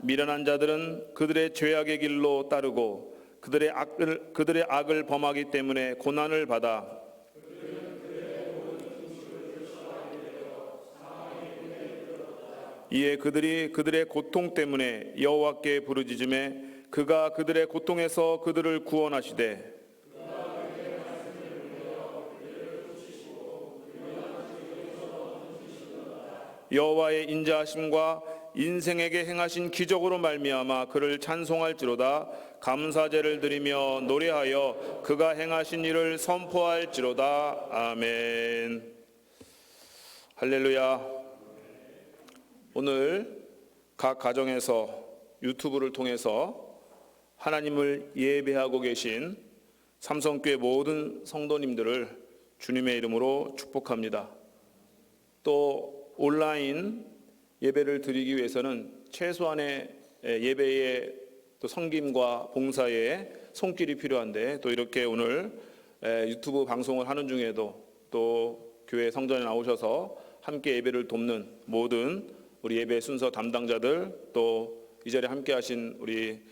미련한 자들은 그들의 죄악의 길로 따르고 그들의 악을 범하기 때문에 고난을 받아 이에 그들이 그들의 고통 때문에 여호와께 부르짖음에 그가 그들의 고통에서 그들을 구원하시되 여호와의 인자하심과 인생에게 행하신 기적으로 말미암아 그를 찬송할지로다. 감사제를 드리며 노래하여 그가 행하신 일을 선포할지로다. 아멘. 할렐루야. 오늘 각 가정에서 유튜브를 통해서 하나님을 예배하고 계신 삼성교회 모든 성도님들을 주님의 이름으로 축복합니다. 또 온라인 예배를 드리기 위해서는 최소한의 예배의 또 섬김과 봉사에 손길이 필요한데, 또 이렇게 오늘 유튜브 방송을 하는 중에도 또 교회 성전에 나오셔서 함께 예배를 돕는 모든 우리 예배 순서 담당자들, 또 이 자리에 함께 하신 우리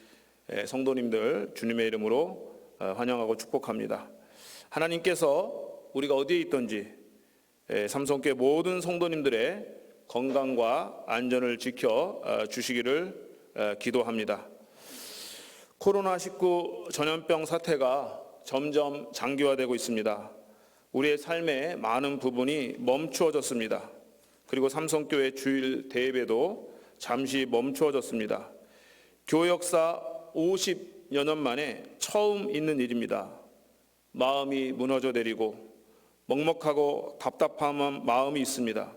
성도님들 주님의 이름으로 환영하고 축복합니다. 하나님께서 우리가 어디에 있든지 삼성교회 모든 성도님들의 건강과 안전을 지켜 주시기를 기도합니다. 코로나19 전염병 사태가 점점 장기화되고 있습니다. 우리의 삶의 많은 부분이 멈추어졌습니다. 그리고 삼성교회 주일 대예배도 잠시 멈추어졌습니다. 교회 역사 50여 년 만에 처음 있는 일입니다. 마음이 무너져 내리고 먹먹하고 답답한 마음이 있습니다.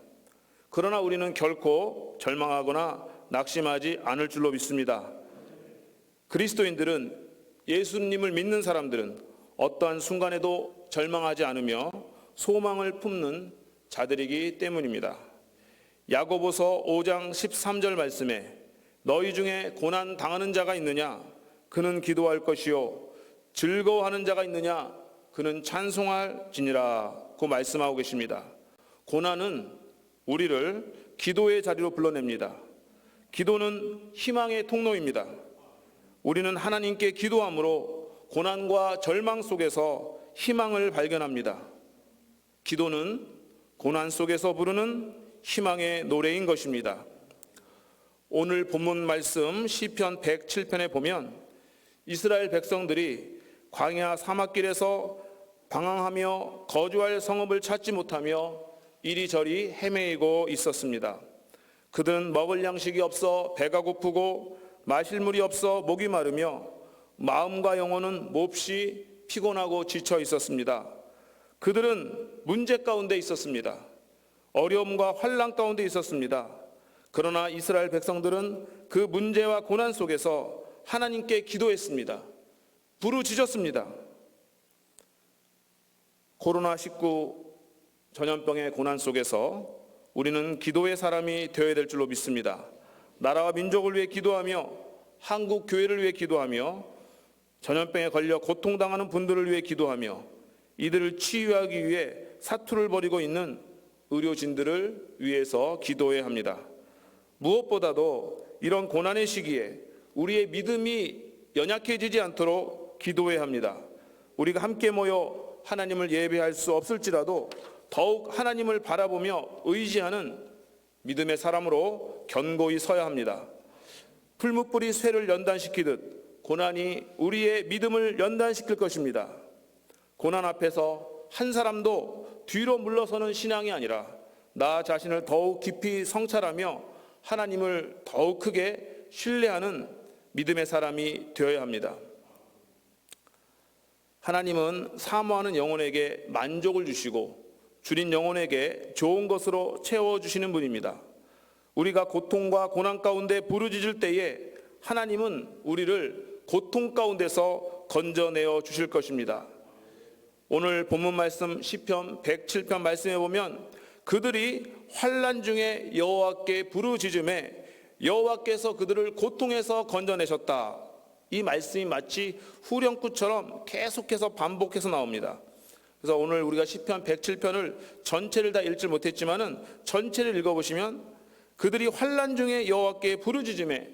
그러나 우리는 결코 절망하거나 낙심하지 않을 줄로 믿습니다. 그리스도인들은, 예수님을 믿는 사람들은 어떠한 순간에도 절망하지 않으며 소망을 품는 자들이기 때문입니다. 야고보서 5장 13절 말씀에 너희 중에 고난 당하는 자가 있느냐? 그는 기도할 것이요. 즐거워하는 자가 있느냐? 그는 찬송할지니라고 말씀하고 계십니다. 고난은 우리를 기도의 자리로 불러냅니다. 기도는 희망의 통로입니다. 우리는 하나님께 기도함으로 고난과 절망 속에서 희망을 발견합니다. 기도는 고난 속에서 부르는 희망의 노래인 것입니다. 오늘 본문 말씀 시편 107편에 보면 이스라엘 백성들이 광야 사막길에서 방황하며 거주할 성읍을 찾지 못하며 이리저리 헤매이고 있었습니다. 그들은 먹을 양식이 없어 배가 고프고 마실 물이 없어 목이 마르며 마음과 영혼은 몹시 피곤하고 지쳐 있었습니다. 그들은 문제 가운데 있었습니다. 어려움과 환난 가운데 있었습니다. 그러나 이스라엘 백성들은 그 문제와 고난 속에서 하나님께 기도했습니다. 부르짖었습니다. 코로나19 전염병의 고난 속에서 우리는 기도의 사람이 되어야 될 줄로 믿습니다. 나라와 민족을 위해 기도하며 한국 교회를 위해 기도하며 전염병에 걸려 고통당하는 분들을 위해 기도하며 이들을 치유하기 위해 사투를 벌이고 있는 의료진들을 위해서 기도해야 합니다. 무엇보다도 이런 고난의 시기에 우리의 믿음이 연약해지지 않도록 기도해야 합니다. 우리가 함께 모여 하나님을 예배할 수 없을지라도 더욱 하나님을 바라보며 의지하는 믿음의 사람으로 견고히 서야 합니다. 풀무불이 쇠를 연단시키듯 고난이 우리의 믿음을 연단시킬 것입니다. 고난 앞에서 한 사람도 뒤로 물러서는 신앙이 아니라 나 자신을 더욱 깊이 성찰하며 하나님을 더욱 크게 신뢰하는 믿음의 사람이 되어야 합니다. 하나님은 사모하는 영혼에게 만족을 주시고 줄인 영혼에게 좋은 것으로 채워주시는 분입니다. 우리가 고통과 고난 가운데 부르짖을 때에 하나님은 우리를 고통 가운데서 건져내어 주실 것입니다. 오늘 본문 말씀 시편 107편 말씀에 보면 그들이 환난 중에 여호와께 부르짖음에 여호와께서 그들을 고통에서 건져내셨다. 이 말씀이 마치 후렴구처럼 계속해서 반복해서 나옵니다. 그래서 오늘 우리가 시편 107편을 전체를 다 읽지 못했지만은 전체를 읽어보시면 그들이 환난 중에 여호와께 부르짖음에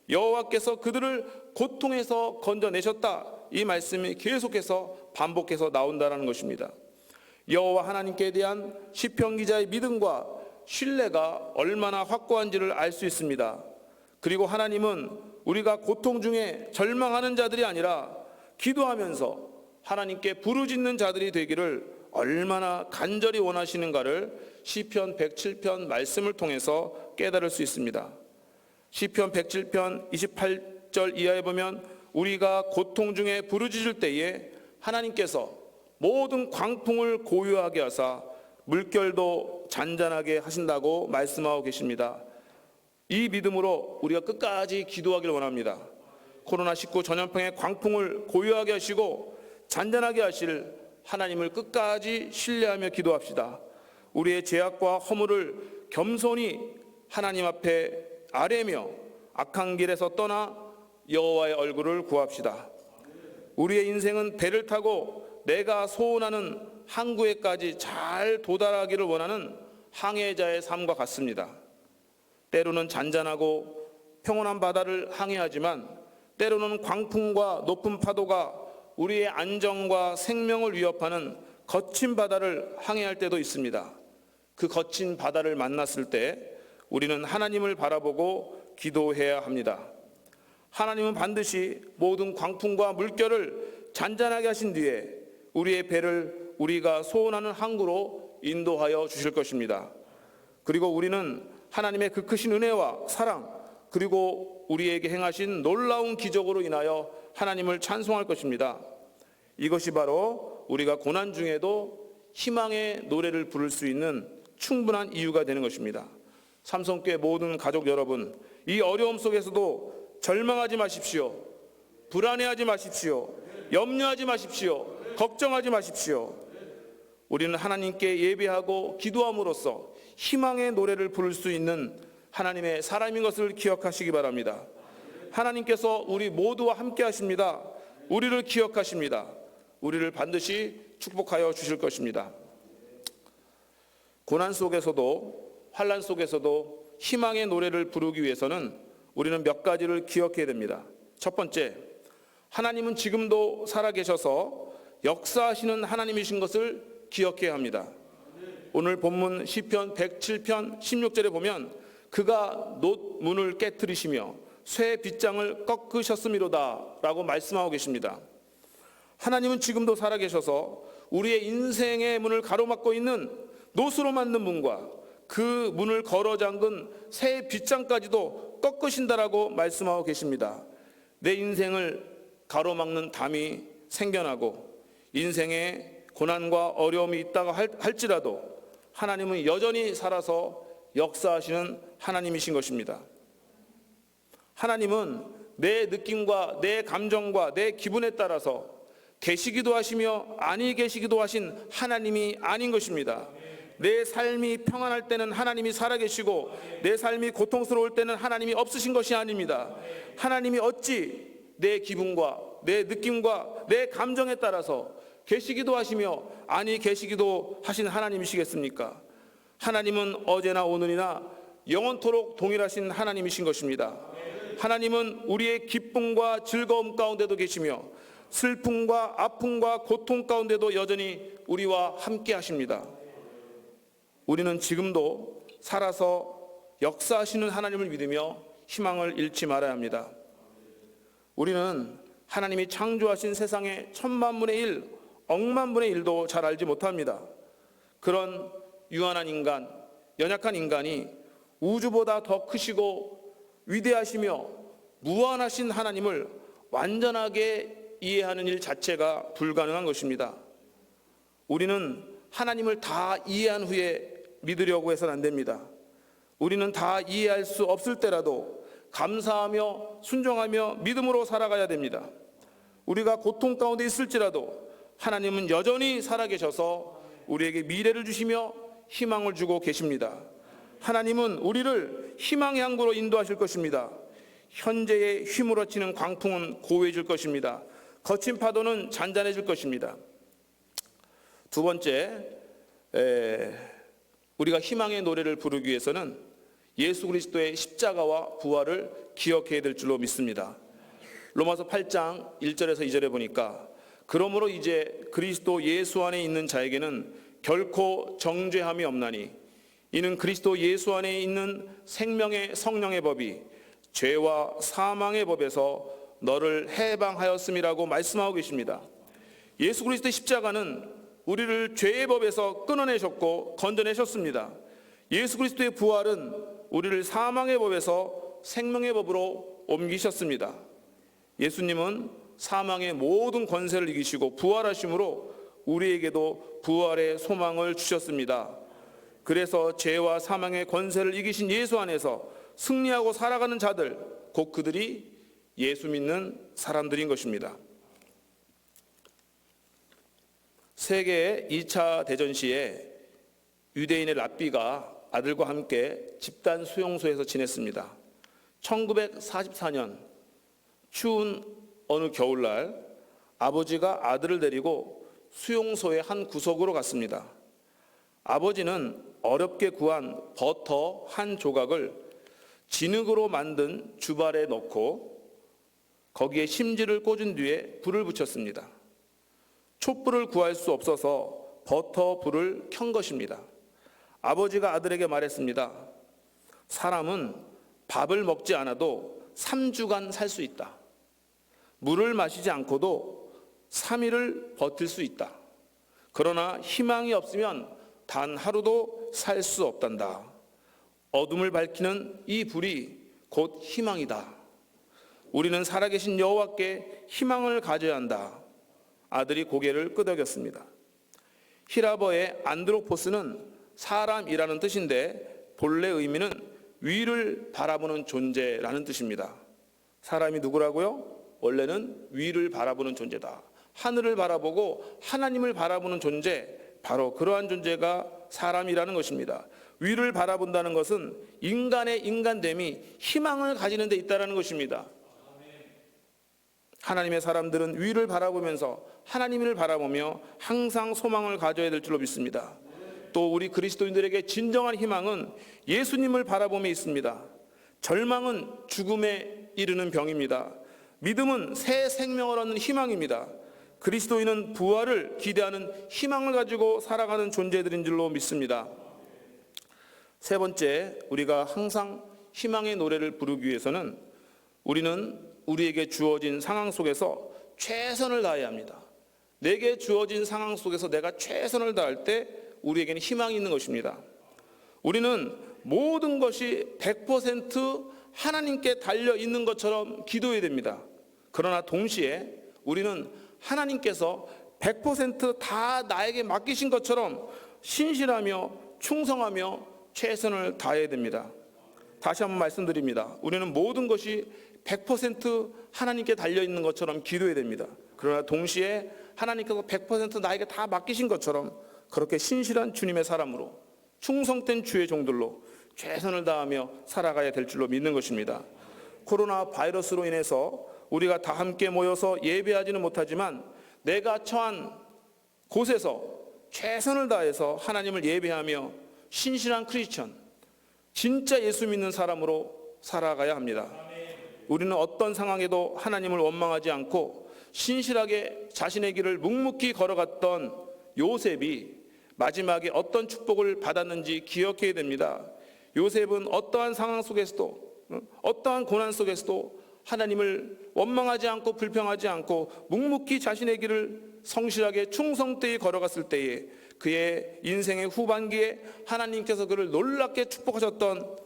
여호와께서 그들을 고통에서 건져내셨다. 이 말씀이 계속해서 반복해서 나온다는 것입니다. 여호와 하나님께 대한 시편 기자의 믿음과 신뢰가 얼마나 확고한지를 알 수 있습니다. 그리고 하나님은 우리가 고통 중에 절망하는 자들이 아니라 기도하면서 하나님께 부르짖는 자들이 되기를 얼마나 간절히 원하시는가를 시편 107편 말씀을 통해서 깨달을 수 있습니다. 시편 107편 28절 이하에 보면 우리가 고통 중에 부르짖을 때에 하나님께서 모든 광풍을 고요하게 하사 물결도 잔잔하게 하신다고 말씀하고 계십니다. 이 믿음으로 우리가 끝까지 기도하기를 원합니다. 코로나19 전염병의 광풍을 고요하게 하시고 잔잔하게 하실 하나님을 끝까지 신뢰하며 기도합시다. 우리의 죄악과 허물을 겸손히 하나님 앞에 아뢰며 악한 길에서 떠나 여호와의 얼굴을 구합시다. 우리의 인생은 배를 타고 내가 소원하는 항구에까지 잘 도달하기를 원하는 항해자의 삶과 같습니다. 때로는 잔잔하고 평온한 바다를 항해하지만 때로는 광풍과 높은 파도가 우리의 안정과 생명을 위협하는 거친 바다를 항해할 때도 있습니다. 그 거친 바다를 만났을 때 우리는 하나님을 바라보고 기도해야 합니다. 하나님은 반드시 모든 광풍과 물결을 잔잔하게 하신 뒤에 우리의 배를 우리가 소원하는 항구로 인도하여 주실 것입니다. 그리고 우리는 하나님의 그 크신 은혜와 사랑, 그리고 우리에게 행하신 놀라운 기적으로 인하여 하나님을 찬송할 것입니다. 이것이 바로 우리가 고난 중에도 희망의 노래를 부를 수 있는 충분한 이유가 되는 것입니다. 삼성교회 모든 가족 여러분, 이 어려움 속에서도 절망하지 마십시오. 불안해하지 마십시오. 염려하지 마십시오. 걱정하지 마십시오. 우리는 하나님께 예배하고 기도함으로써 희망의 노래를 부를 수 있는 하나님의 사람인 것을 기억하시기 바랍니다. 하나님께서 우리 모두와 함께 하십니다. 우리를 기억하십니다. 우리를 반드시 축복하여 주실 것입니다. 고난 속에서도 환난 속에서도 희망의 노래를 부르기 위해서는 우리는 몇 가지를 기억해야 됩니다. 첫 번째, 하나님은 지금도 살아계셔서 역사하시는 하나님이신 것을 기억해야 합니다. 오늘 본문 시편 107편 16절에 보면 그가 놋문을 깨뜨리시며 쇠 빗장을 꺾으셨음이로다 라고 말씀하고 계십니다. 하나님은 지금도 살아계셔서 우리의 인생의 문을 가로막고 있는 놋으로 만든 문과 그 문을 걸어 잠근 새 빗장까지도 꺾으신다라고 말씀하고 계십니다. 내 인생을 가로막는 담이 생겨나고 인생에 고난과 어려움이 있다고 할지라도 하나님은 여전히 살아서 역사하시는 하나님이신 것입니다. 하나님은 내 느낌과 내 감정과 내 기분에 따라서 계시기도 하시며 아니 계시기도 하신 하나님이 아닌 것입니다. 내 삶이 평안할 때는 하나님이 살아계시고 내 삶이 고통스러울 때는 하나님이 없으신 것이 아닙니다. 하나님이 어찌 내 기분과 내 느낌과 내 감정에 따라서 계시기도 하시며 아니 계시기도 하신 하나님이시겠습니까? 하나님은 어제나 오늘이나 영원토록 동일하신 하나님이신 것입니다. 하나님은 우리의 기쁨과 즐거움 가운데도 계시며 슬픔과 아픔과 고통 가운데도 여전히 우리와 함께 하십니다. 우리는 지금도 살아서 역사하시는 하나님을 믿으며 희망을 잃지 말아야 합니다. 우리는 하나님이 창조하신 세상의 1000만분의 1, 억만분의 1도 잘 알지 못합니다. 그런 유한한 인간, 연약한 인간이 우주보다 더 크시고 위대하시며 무한하신 하나님을 완전하게 이해하는 일 자체가 불가능한 것입니다. 우리는 하나님을 다 이해한 후에 믿으려고 해서는 안 됩니다. 우리는 다 이해할 수 없을 때라도 감사하며 순종하며 믿음으로 살아가야 됩니다. 우리가 고통 가운데 있을지라도 하나님은 여전히 살아계셔서 우리에게 미래를 주시며 희망을 주고 계십니다. 하나님은 우리를 희망의 항구로 인도하실 것입니다. 현재의 휘몰아치는 광풍은 고요해질 것입니다. 거친 파도는 잔잔해질 것입니다. 두 번째, 우리가 희망의 노래를 부르기 위해서는 예수 그리스도의 십자가와 부활을 기억해야 될 줄로 믿습니다. 로마서 8장 1절에서 2절에 보니까 그러므로 이제 그리스도 예수 안에 있는 자에게는 결코 정죄함이 없나니 이는 그리스도 예수 안에 있는 생명의 성령의 법이 죄와 사망의 법에서 너를 해방하였음이라고 말씀하고 계십니다. 예수 그리스도의 십자가는 우리를 죄의 법에서 끊어내셨고 건져내셨습니다. 예수 그리스도의 부활은 우리를 사망의 법에서 생명의 법으로 옮기셨습니다. 예수님은 사망의 모든 권세를 이기시고 부활하심으로 우리에게도 부활의 소망을 주셨습니다. 그래서 죄와 사망의 권세를 이기신 예수 안에서 승리하고 살아가는 자들, 곧 그들이 예수 믿는 사람들인 것입니다. 세계 2차 대전 시에 유대인의 랍비가 아들과 함께 집단 수용소에서 지냈습니다. 1944년 추운 어느 겨울날 아버지가 아들을 데리고 수용소의 한 구석으로 갔습니다. 아버지는 어렵게 구한 버터 한 조각을 진흙으로 만든 주발에 넣고 거기에 심지를 꽂은 뒤에 불을 붙였습니다. 촛불을 구할 수 없어서 버터 불을 켠 것입니다. 아버지가 아들에게 말했습니다. 사람은 밥을 먹지 않아도 3주간 살 수 있다. 물을 마시지 않고도 3일을 버틸 수 있다. 그러나 희망이 없으면 단 하루도 살 수 없단다. 어둠을 밝히는 이 불이 곧 희망이다. 우리는 살아계신 여호와께 희망을 가져야 한다. 아들이 고개를 끄덕였습니다. 히라버의 안드로포스는 사람이라는 뜻인데 본래 의미는 위를 바라보는 존재라는 뜻입니다. 사람이 누구라고요? 원래는 위를 바라보는 존재다. 하늘을 바라보고 하나님을 바라보는 존재, 바로 그러한 존재가 사람이라는 것입니다. 위를 바라본다는 것은 인간의 인간됨이 희망을 가지는 데 있다는 것입니다. 하나님의 사람들은 위를 바라보면서 하나님을 바라보며 항상 소망을 가져야 될 줄로 믿습니다. 또 우리 그리스도인들에게 진정한 희망은 예수님을 바라봄에 있습니다. 절망은 죽음에 이르는 병입니다. 믿음은 새 생명을 얻는 희망입니다. 그리스도인은 부활을 기대하는 희망을 가지고 살아가는 존재들인 줄로 믿습니다. 세 번째, 우리가 항상 희망의 노래를 부르기 위해서는 우리는 우리에게 주어진 상황 속에서 최선을 다해야 합니다. 내게 주어진 상황 속에서 내가 최선을 다할 때 우리에게는 희망이 있는 것입니다. 우리는 모든 것이 100% 하나님께 달려 있는 것처럼 기도해야 됩니다. 그러나 동시에 우리는 하나님께서 100% 나에게 맡기신 것처럼 신실하며 충성하며 최선을 다해야 됩니다. 다시 한번 말씀드립니다. 우리는 모든 것이 100% 하나님께 달려있는 것처럼 기도해야 됩니다. 그러나 동시에 하나님께서 100% 나에게 다 맡기신 것처럼 그렇게 신실한 주님의 사람으로 충성된 주의 종들로 최선을 다하며 살아가야 될 줄로 믿는 것입니다. 코로나 바이러스로 인해서 우리가 다 함께 모여서 예배하지는 못하지만 내가 처한 곳에서 최선을 다해서 하나님을 예배하며 신실한 크리스천, 진짜 예수 믿는 사람으로 살아가야 합니다. 우리는 어떤 상황에도 하나님을 원망하지 않고 신실하게 자신의 길을 묵묵히 걸어갔던 요셉이 마지막에 어떤 축복을 받았는지 기억해야 됩니다. 요셉은 어떠한 상황 속에서도 어떠한 고난 속에서도 하나님을 원망하지 않고 불평하지 않고 묵묵히 자신의 길을 성실하게 충성되이 걸어갔을 때에 그의 인생의 후반기에 하나님께서 그를 놀랍게 축복하셨던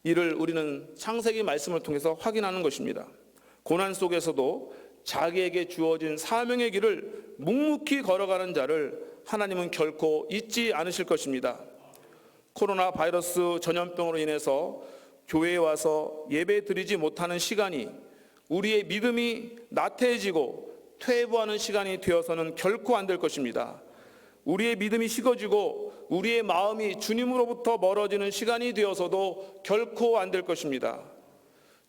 이를 우리는 창세기 말씀을 통해서 확인하는 것입니다. 고난 속에서도 자기에게 주어진 사명의 길을 묵묵히 걸어가는 자를 하나님은 결코 잊지 않으실 것입니다. 코로나 바이러스 전염병으로 인해서 교회에 와서 예배 드리지 못하는 시간이 우리의 믿음이 나태해지고 퇴보하는 시간이 되어서는 결코 안 될 것입니다. 우리의 믿음이 식어지고 우리의 마음이 주님으로부터 멀어지는 시간이 되어서도 결코 안 될 것입니다.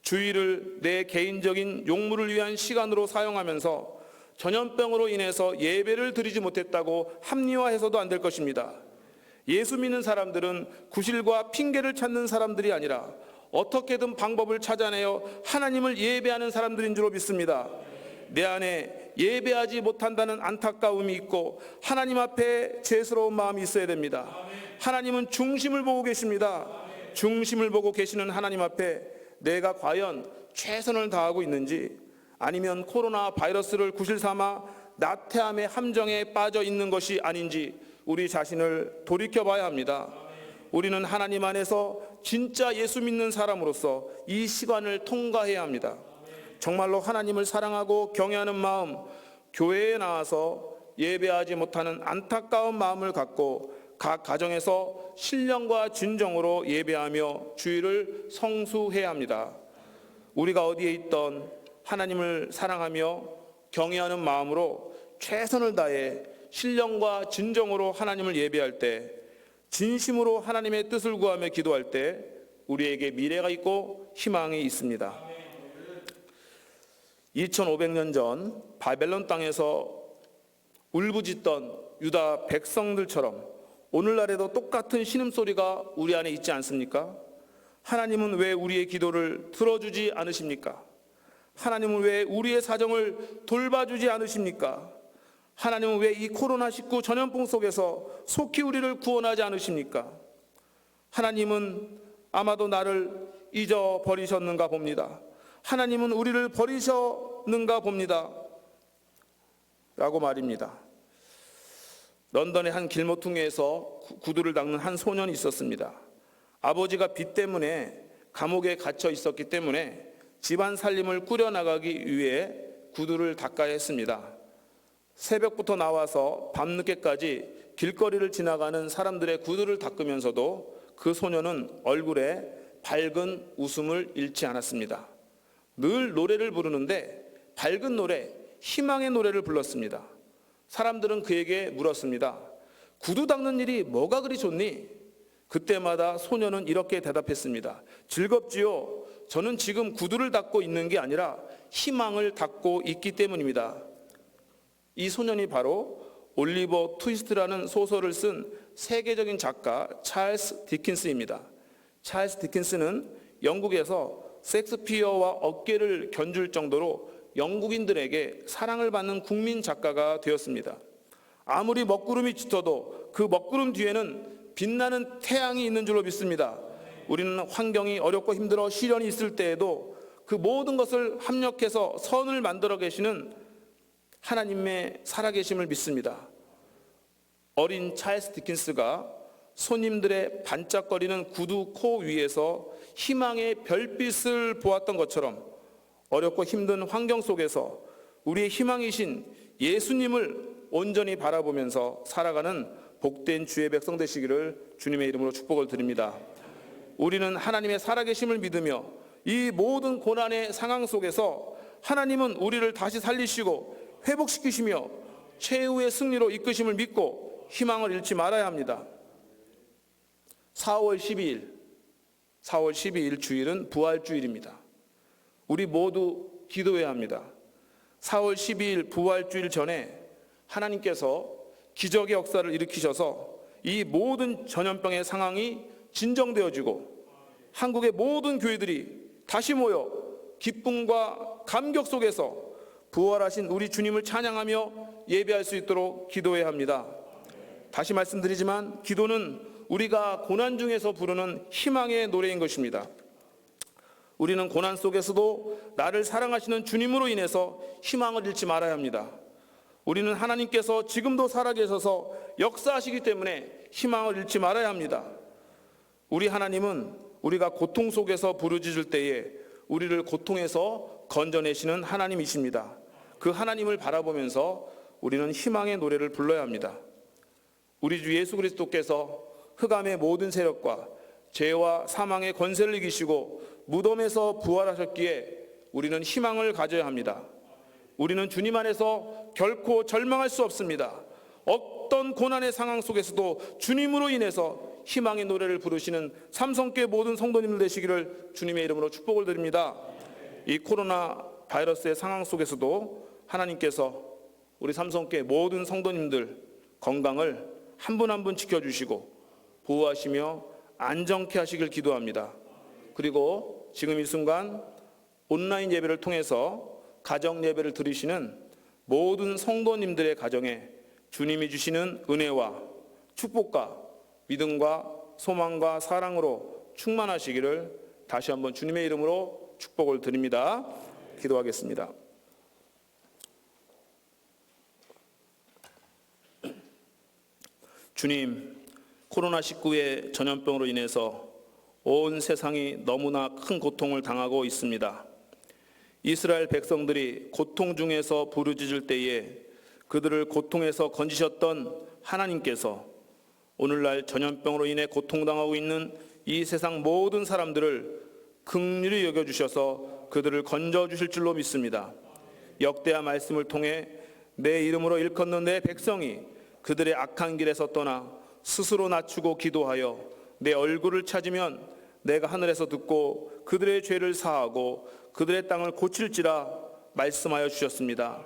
주일을 내 개인적인 용무를 위한 시간으로 사용하면서 전염병으로 인해서 예배를 드리지 못했다고 합리화해서도 안 될 것입니다. 예수 믿는 사람들은 구실과 핑계를 찾는 사람들이 아니라 어떻게든 방법을 찾아내어 하나님을 예배하는 사람들인 줄로 믿습니다. 내 안에 예배하지 못한다는 안타까움이 있고 하나님 앞에 죄스러운 마음이 있어야 됩니다. 하나님은 중심을 보고 계십니다. 중심을 보고 계시는 하나님 앞에 내가 과연 최선을 다하고 있는지, 아니면 코로나 바이러스를 구실 삼아 나태함의 함정에 빠져 있는 것이 아닌지 우리 자신을 돌이켜봐야 합니다. 우리는 하나님 안에서 진짜 예수 믿는 사람으로서 이 시간을 통과해야 합니다. 정말로 하나님을 사랑하고 경외하는 마음, 교회에 나와서 예배하지 못하는 안타까운 마음을 갖고 각 가정에서 신령과 진정으로 예배하며 주일을 성수해야 합니다. 우리가 어디에 있던 하나님을 사랑하며 경외하는 마음으로 최선을 다해 신령과 진정으로 하나님을 예배할 때, 진심으로 하나님의 뜻을 구하며 기도할 때 우리에게 미래가 있고 희망이 있습니다. 2500년 전 바벨론 땅에서 울부짖던 유다 백성들처럼 오늘날에도 똑같은 신음소리가 우리 안에 있지 않습니까? 하나님은 왜 우리의 기도를 들어주지 않으십니까? 하나님은 왜 우리의 사정을 돌봐주지 않으십니까? 하나님은 왜 이 코로나19 전염병 속에서 속히 우리를 구원하지 않으십니까? 하나님은 아마도 나를 잊어버리셨는가 봅니다. 하나님은 우리를 버리셨는가 봅니다. 라고 말입니다. 런던의 한 길모퉁이에서 구두를 닦는 한 소년이 있었습니다. 아버지가 빚 때문에 감옥에 갇혀 있었기 때문에 집안 살림을 꾸려나가기 위해 구두를 닦아야 했습니다. 새벽부터 나와서 밤늦게까지 길거리를 지나가는 사람들의 구두를 닦으면서도 그 소년은 얼굴에 밝은 웃음을 잃지 않았습니다. 늘 노래를 부르는데 밝은 노래, 희망의 노래를 불렀습니다. 사람들은 그에게 물었습니다. 구두 닦는 일이 뭐가 그리 좋니? 그때마다 소년은 이렇게 대답했습니다. 즐겁지요. 저는 지금 구두를 닦고 있는 게 아니라 희망을 닦고 있기 때문입니다. 이 소년이 바로 올리버 트위스트라는 소설을 쓴 세계적인 작가 찰스 디킨스입니다. 찰스 디킨스는 영국에서 셰익스피어와 어깨를 견줄 정도로 영국인들에게 사랑을 받는 국민 작가가 되었습니다. 아무리 먹구름이 짙어도 그 먹구름 뒤에는 빛나는 태양이 있는 줄로 믿습니다. 우리는 환경이 어렵고 힘들어 시련이 있을 때에도 그 모든 것을 합력해서 선을 만들어 계시는 하나님의 살아계심을 믿습니다. 어린 찰스 디킨스가 손님들의 반짝거리는 구두 코 위에서 희망의 별빛을 보았던 것처럼 어렵고 힘든 환경 속에서 우리의 희망이신 예수님을 온전히 바라보면서 살아가는 복된 주의 백성 되시기를 주님의 이름으로 축복을 드립니다. 우리는 하나님의 살아계심을 믿으며 이 모든 고난의 상황 속에서 하나님은 우리를 다시 살리시고 회복시키시며 최후의 승리로 이끄심을 믿고 희망을 잃지 말아야 합니다. 4월 12일 주일은 부활주일입니다. 우리 모두 기도해야 합니다. 4월 12일 부활주일 전에 하나님께서 기적의 역사를 일으키셔서 이 모든 전염병의 상황이 진정되어지고 한국의 모든 교회들이 다시 모여 기쁨과 감격 속에서 부활하신 우리 주님을 찬양하며 예배할 수 있도록 기도해야 합니다. 다시 말씀드리지만 기도는 우리가 고난 중에서 부르는 희망의 노래인 것입니다. 우리는 고난 속에서도 나를 사랑하시는 주님으로 인해서 희망을 잃지 말아야 합니다. 우리는 하나님께서 지금도 살아계셔서 역사하시기 때문에 희망을 잃지 말아야 합니다. 우리 하나님은 우리가 고통 속에서 부르짖을 때에 우리를 고통에서 건져내시는 하나님이십니다. 그 하나님을 바라보면서 우리는 희망의 노래를 불러야 합니다. 우리 주 예수 그리스도께서 흑암의 모든 세력과 죄와 사망의 권세를 이기시고 무덤에서 부활하셨기에 우리는 희망을 가져야 합니다. 우리는 주님 안에서 결코 절망할 수 없습니다. 어떤 고난의 상황 속에서도 주님으로 인해서 희망의 노래를 부르시는 삼성교회 모든 성도님들 되시기를 주님의 이름으로 축복을 드립니다. 이 코로나 바이러스의 상황 속에서도 하나님께서 우리 삼성교회 모든 성도님들 건강을 한 분 한 분 지켜주시고 보호하시며 안정케 하시길 기도합니다. 그리고 지금 이 순간 온라인 예배를 통해서 가정 예배를 드리시는 모든 성도님들의 가정에 주님이 주시는 은혜와 축복과 믿음과 소망과 사랑으로 충만하시기를 다시 한번 주님의 이름으로 축복을 드립니다. 기도하겠습니다. 주님, 코로나19의 전염병으로 인해서 온 세상이 너무나 큰 고통을 당하고 있습니다. 이스라엘 백성들이 고통 중에서 부르짖을 때에 그들을 고통에서 건지셨던 하나님께서 오늘날 전염병으로 인해 고통당하고 있는 이 세상 모든 사람들을 긍휼히 여겨주셔서 그들을 건져주실 줄로 믿습니다. 역대하 말씀을 통해 내 이름으로 일컫는 내 백성이 그들의 악한 길에서 떠나 스스로 낮추고 기도하여 내 얼굴을 찾으면 내가 하늘에서 듣고 그들의 죄를 사하고 그들의 땅을 고칠지라 말씀하여 주셨습니다.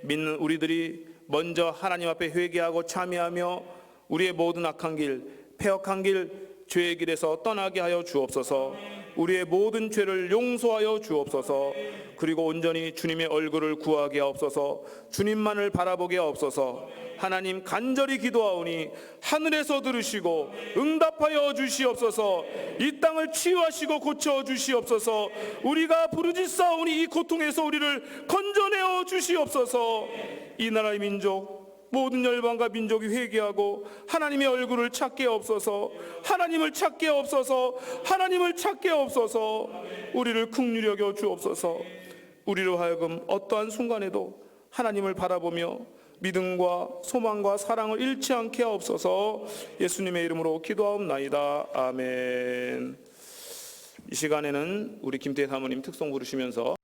믿는 우리들이 먼저 하나님 앞에 회개하고 참여하며 우리의 모든 악한 길, 패역한 길, 죄의 길에서 떠나게 하여 주옵소서. 우리의 모든 죄를 용서하여 주옵소서. 그리고 온전히 주님의 얼굴을 구하게 하옵소서. 주님만을 바라보게 하옵소서. 하나님 간절히 기도하오니 하늘에서 들으시고 응답하여 주시옵소서. 이 땅을 치유하시고 고쳐 주시옵소서. 우리가 부르짖사오니 이 고통에서 우리를 건져내어 주시옵소서. 이 나라의 민족 모든 열방과 민족이 회개하고 하나님의 얼굴을 찾게 없어서, 하나님을 찾게 없어서, 하나님을 찾게 없어서, 우리를 긍휼히 여겨 주옵소서. 우리로 하여금 어떠한 순간에도 하나님을 바라보며 믿음과 소망과 사랑을 잃지 않게 하옵소서. 예수님의 이름으로 기도하옵나이다. 아멘. 이 시간에는 우리 김태희 사모님 특송 부르시면서